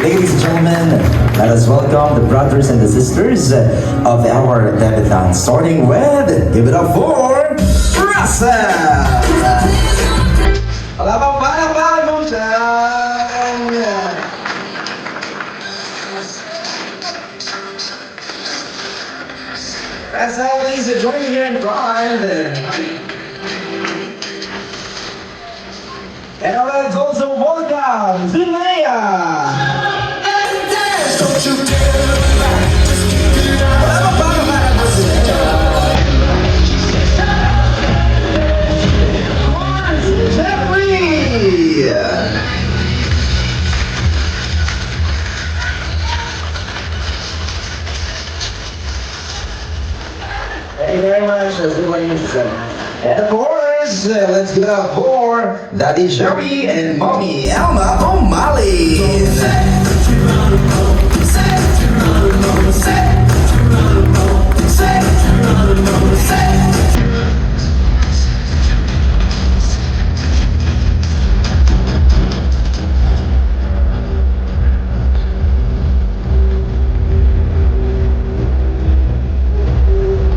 Ladies and gentlemen, let us welcome the brothers and the sisters of our debutante, starting with, give it up for Russell! Wala bang palakpakan mo siya? Russell, please join me here in front. And let's also welcome Zilea! Don't you dare look back, just keep it up. Wala bang palakpakan mo siya? Thank you very much, everybody. And of course, let's give it up for Daddy Sherry and Mommy Elma O'Malley.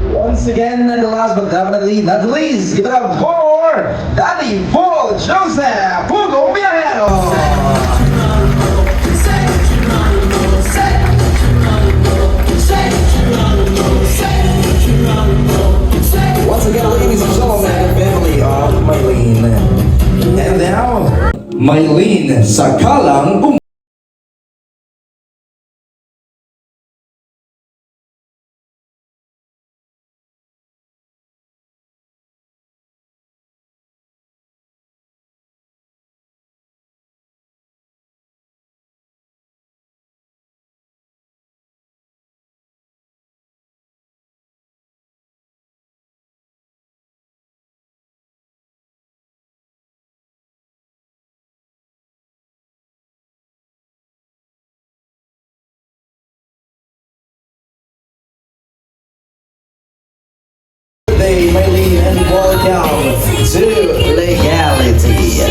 Once again, and the last but definitely not the least, give it up for Daddy Paul Joseph Hugo Viajero. Once again, ladies and gentlemen, family of Mylene. And now, Mylene Sakalang Mylene, and welcome to Legality.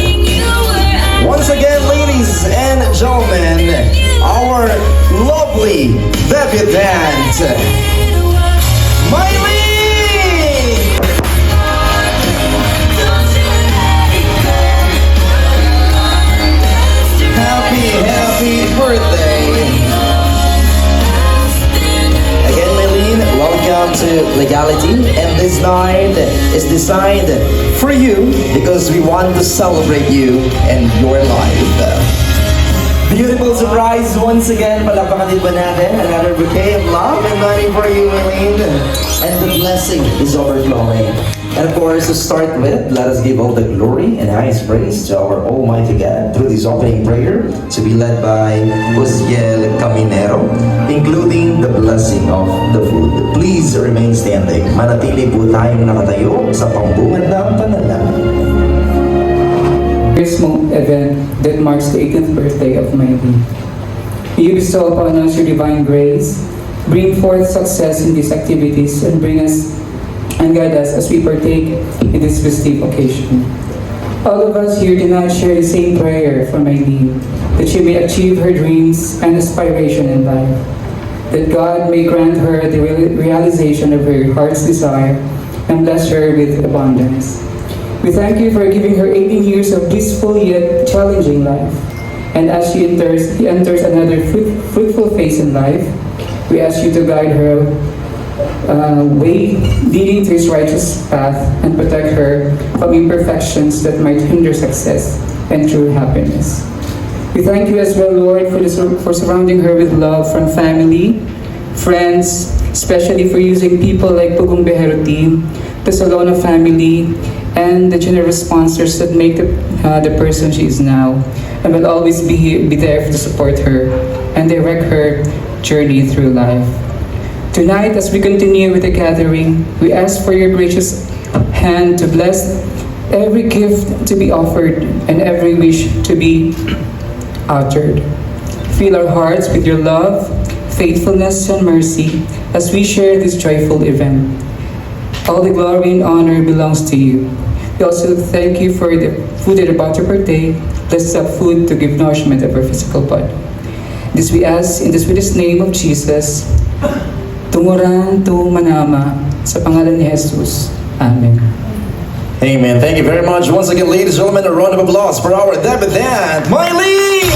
Once again, ladies and gentlemen, our lovely debutante, Mylene! Happy birthday! Again, Mylene, welcome to Legality, and this night is designed for you because we want to celebrate you and your life. Beautiful surprise once again, palakpakan ba natin? Another bouquet of love and money for you, Mylene. And the blessing is overflowing. And of course, to start with, let us give all the glory and highest praise to our Almighty God through this opening prayer to be led by Josiel Caminero, including the blessing of the food. Please remain standing. Manatili po tayong nakatayo sa pambungad ng panalangin. Very small event that marks the 18th birthday of Mylene. May you bestow upon us your divine grace, bring forth success in these activities, and bring us and guide us as we partake in this festive occasion. All of us here tonight share the same prayer for Mylene, that she may achieve her dreams and aspiration in life, that God may grant her the realization of her heart's desire and bless her with abundance. We thank you for giving her 18 years of blissful yet challenging life. And as she enters another fruitful phase in life, we ask you to guide her way leading to his righteous path and protect her from imperfections that might hinder success and true happiness. We thank you as well, Lord, for surrounding her with love from family, friends, especially for using people like Pugong Viajero team, the Salona family, and the generous sponsors that make the person she is now, and will always be there to support her and direct her journey through life. Tonight, as we continue with the gathering, we ask for your gracious hand to bless every gift to be offered and every wish to be uttered. Fill our hearts with your love, faithfulness, and mercy as we share this joyful event. All the glory and honor belongs to you. We also thank you for the food that you're about to partake. Bless up food to give nourishment of our physical body. This we ask in the sweetest name of Jesus. Tumuran tu manama sa pangalan ni Jesus. Amen. Amen. Thank you very much. Once again, ladies and gentlemen, a round of applause for our debutant, Mylene!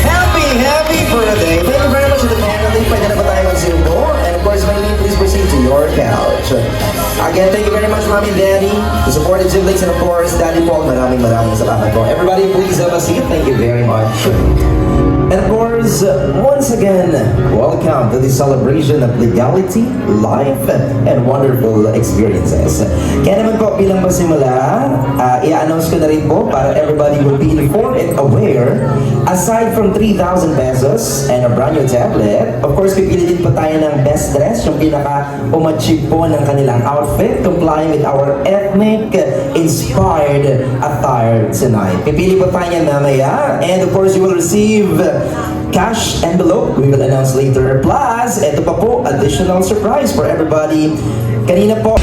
Happy birthday. Thank you very much to the family. Pwede na ba tayo mag-silbo? And of course, Mylene, please proceed to your couch. Again, thank you very much, Mommy and Daddy, the supported siblings, and of course, Daddy Paul. Maraming salamat po. Everybody, please have a seat. Thank you very much. And of course, once again, welcome to the celebration of legality, life, and wonderful experiences. Kaya naman po bilang pasimula, i-announce ko na rin po para everybody will be informed and aware. Aside from 3,000 pesos and a brand new tablet, of course, pipili din po tayo ng best dress, yung pinaka-umachieve po ng kanilang outfit, complying with our ethnic-inspired attire tonight. Pipili po tayo mamaya, and of course, you will receive cash envelope. We will announce later. Plus, ito pa po, additional surprise for everybody. Kanina po,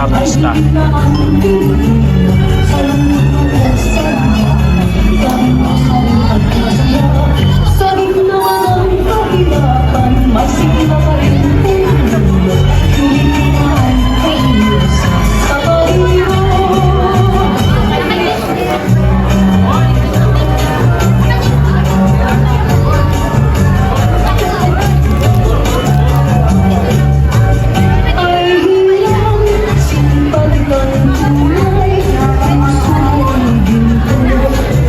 Basta. Sa gitna ng kahirapan, may sigla pa rin puno. Hindi man kainis sa pag-ibig. Ay hilang simpalitan tunay, susunodin ko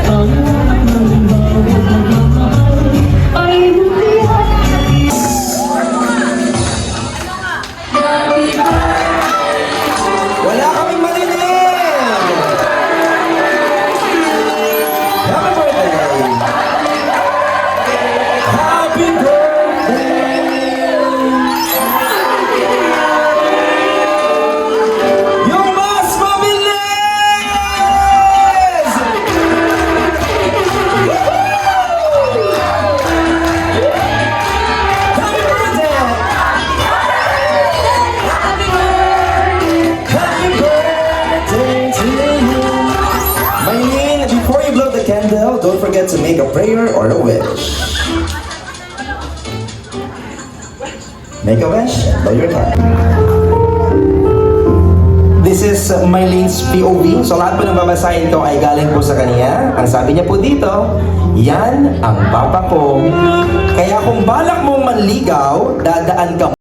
ang ng bawat nagmamahal ay lumihat. wala kaming marinig! Happy birthday! Happy birthday! Yung mas mabilis! Happy birthday! Happy birthday to you! Mylene, before you blow the candle, don't forget to make a prayer or a wish. Make a wish, blow your candle. This is Mylene's POV. So lahat po ng babasahin ko ay galing po sa kanya. Ang sabi niya po dito, yan ang papa ko. Kaya kung balak mong manligaw, dadaan ka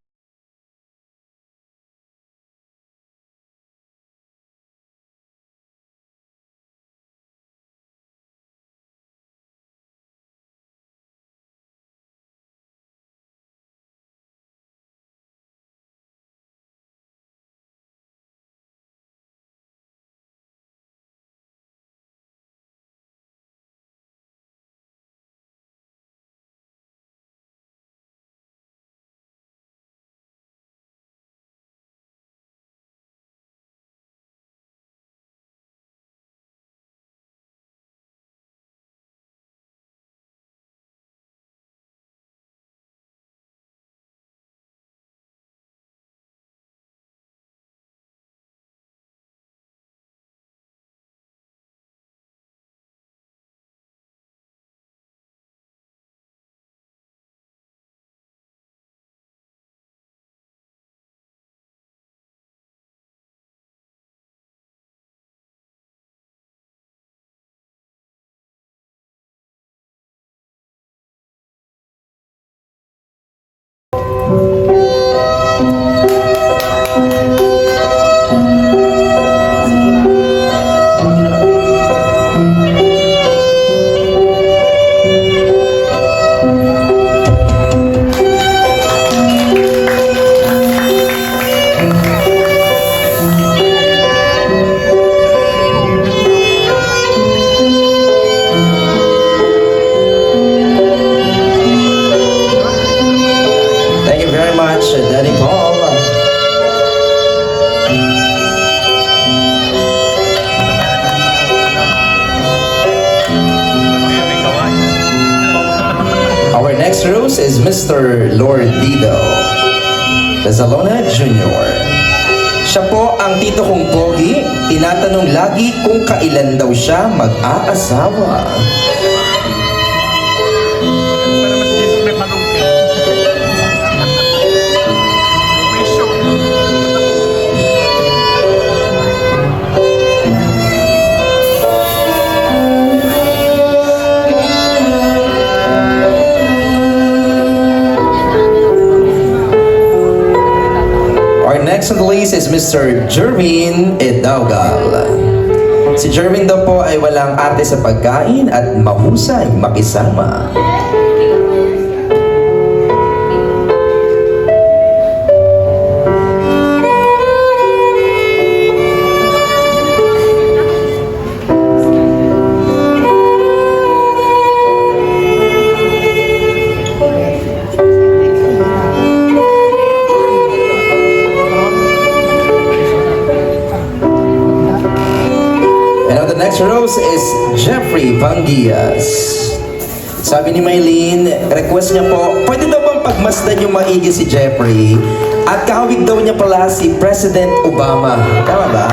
Our next rose is Mr. Lord Dido Rezalona Jr. Siya po ang tito kong pogi, tinatanong lagi kung kailan daw siya mag-aasawa. Para mas Jesus may panungkit. May show. Our next on the list is Mr. Jervin Edaugal. Si Jervin daw po ay walang ate sa pagkain at mahusay makisama. And now the next rose is Jeffrey Vangias. Sabi ni Maylene, request niya po, pwede daw bang pagmasdan yung maigi si Jeffrey? At kahawig daw niya pala si President Obama. Tama ba?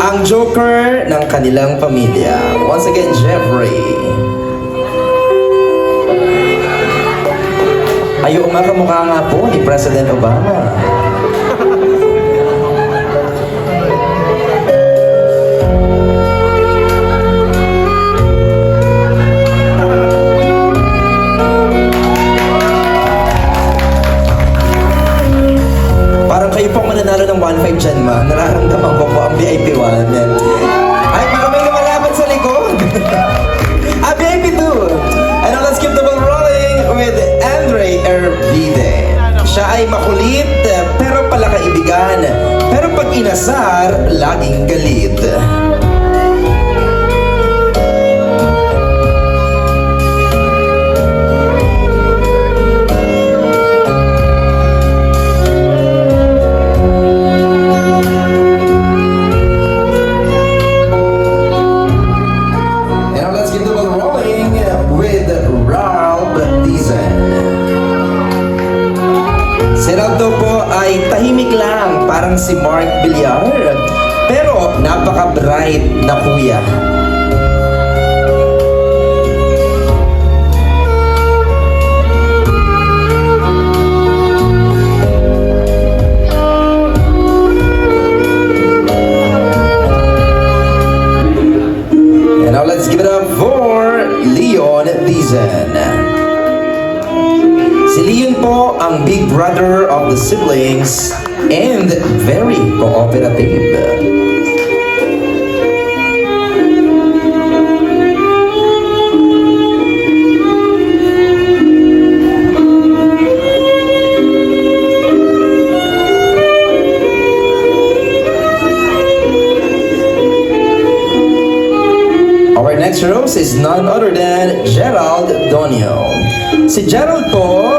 Ang joker ng kanilang pamilya. Once again, Jeffrey. Ayaw nga kamukha nga po ni President Obama. Parang kayo pong mananalo ng 1.5 dyan, ma. Nararamdaman ko po ang VIP 1. Ay, parang may lumalaban sa likod. VIP 2. And now let's keep the ball rolling with Andre Ervide. Siya ay makulit, pero pala kaibigan. Pero pag inasar, laging galit. And now let's keep the ball rolling with Ralph Dizon. Si Ralph daw po ay tahimik lang, parang si Mark Villar. Pero napaka-bright na kuya. And now let's give it up for Leon Dizon. Si Leon po ang big brother of the siblings and very cooperative. Our next rose is none other than Gerald Donio. Si Gerald po,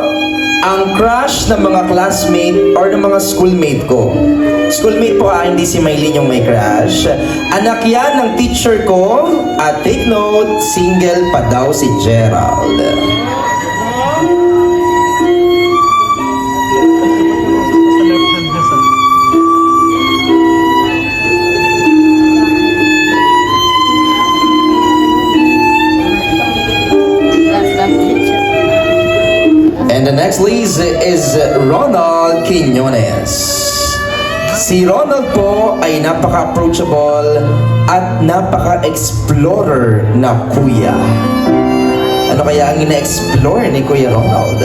ang crush ng mga classmate or ng mga schoolmate ko. Schoolmate po hindi si Maylene yung may crush. Anak yan ng teacher ko at take note, single pa daw si Gerald. Sa left hand niya sa... And the next list is Ronald Quiñones. Si Ronald po ay napaka-approachable at napaka-explorer na kuya. Ano kaya ang ina-explore ni Kuya Ronald?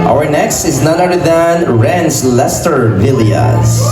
Our next is none other than Renz Lester Villas.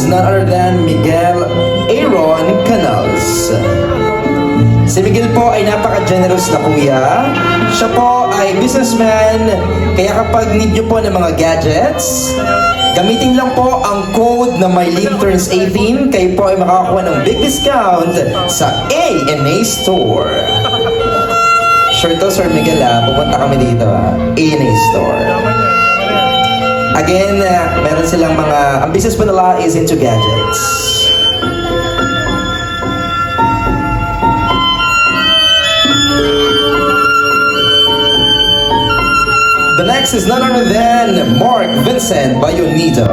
none other than Miguel Aaron Canals. Si Miguel po ay napaka-generous na kuya. Siya po ay businessman, kaya kapag need nyo po ng mga gadgets, gamitin lang po ang code na MyLink turns 18, kayo po ay makakakuha ng big discount sa A&A Store. Sure to, Sir Miguel, pupunta kami dito, A&A Store. Again, meron silang ang business po nila is into gadgets. The next is none other than Mark Vincent Bayonito.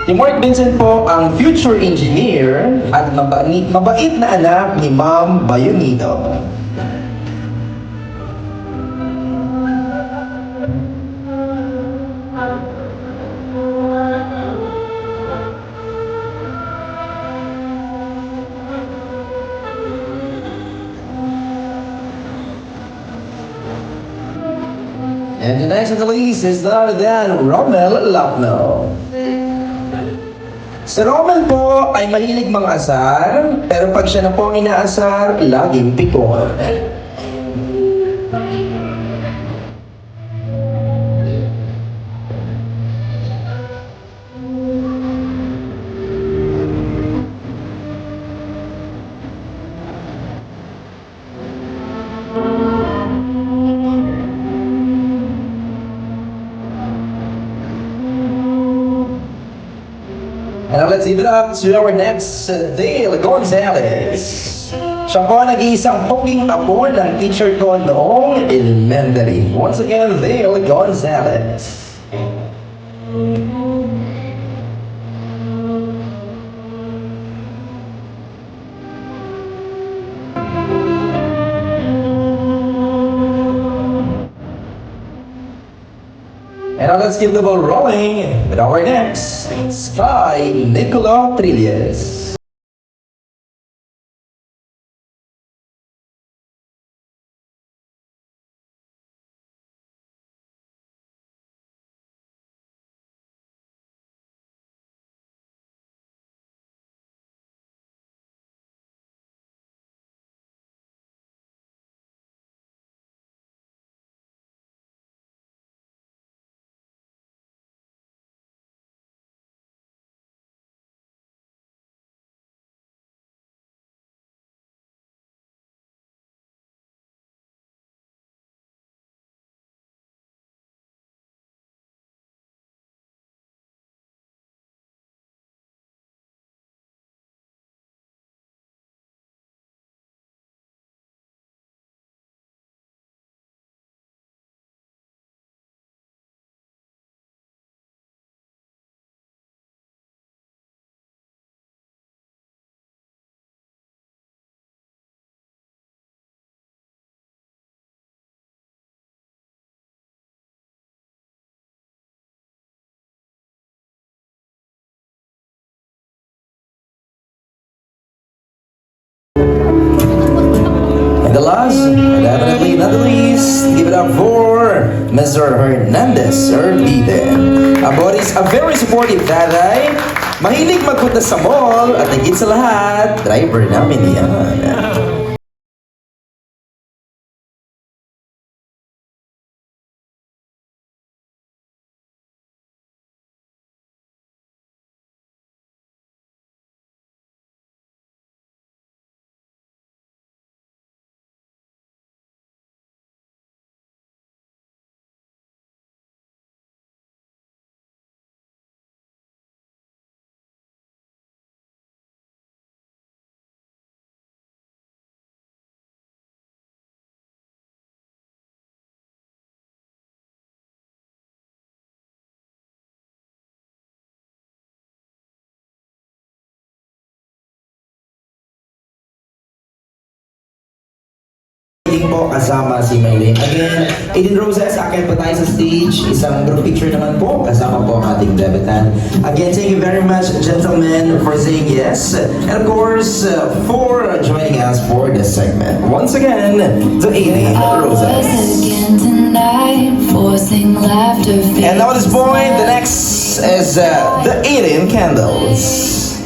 Si Mark Vincent po ang future engineer at mabait na anak ni Ma'am Bayonito. And the next on the list is none other than Romel Lapno. Si Romel po ay mahilig mang-asar, pero pag siya na po ang inaasar, laging pikon. And now let's give it up to our next Dale Gonzalez. Siya po nag-iisang poging apo ng teacher ko noong elementary. Once again, Dale Gonzalez. And now let's keep the ball rolling with our next Sky Nicola Trilles. And the last, definitely not the least, give it up for Mr. Hernandez Ervide. About is a very supportive daday, mahilig magpunta sa mall, at higit sa lahat, driver namin yan. Hindi po kasama si Maylene. Again, Aiden Roses, akin po tayo sa stage. Isang group picture naman po, kasama po ang ating debutant. Again, thank you very much, gentlemen, for saying yes. And of course, for joining us for this segment. Once again, to Aiden Roses. And now at this point, the next This is the Eden Candles.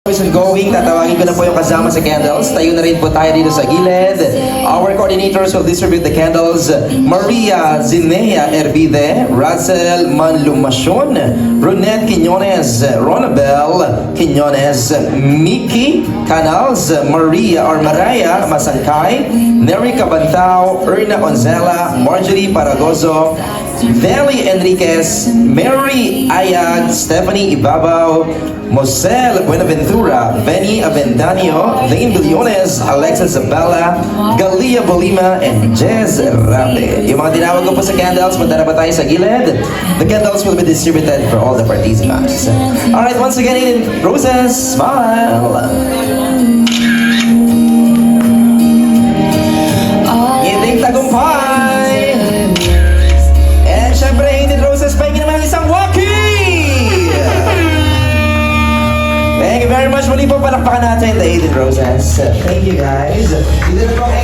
And going, tatawagin ko na po yung kasama sa candles. Tayo na rin po tayo dito sa gilid. Our coordinators will distribute the candles. Maria Zinea Ervide, Russell Manlumacion, Brunette Quiñones, Ronabel Quiñones, Mickey Canals, Maria or Maraya Masangkay, Neri Cabantao, Erna Onzela, Marjorie Paragoso, Deli Enriquez, Mary Ayag, Stephanie Ibabaw, Mosel Buenaventura, Benny Avendaño, Lane Billones, Alexis Zabala, Galia Bolima, and Jez Rape. Yung mga tinawag ko po sa candles, punta na ba tayo sa gilid? The candles will be distributed for all the participants. Alright, once again, Eden Roses, smile! Ngiting tagumpay! And syempre, Eden Roses, pahingin naman ang isang walkie! Thank you very much. Muli po palakpakan natin the Eden Roses. Thank you guys. Dito na po ang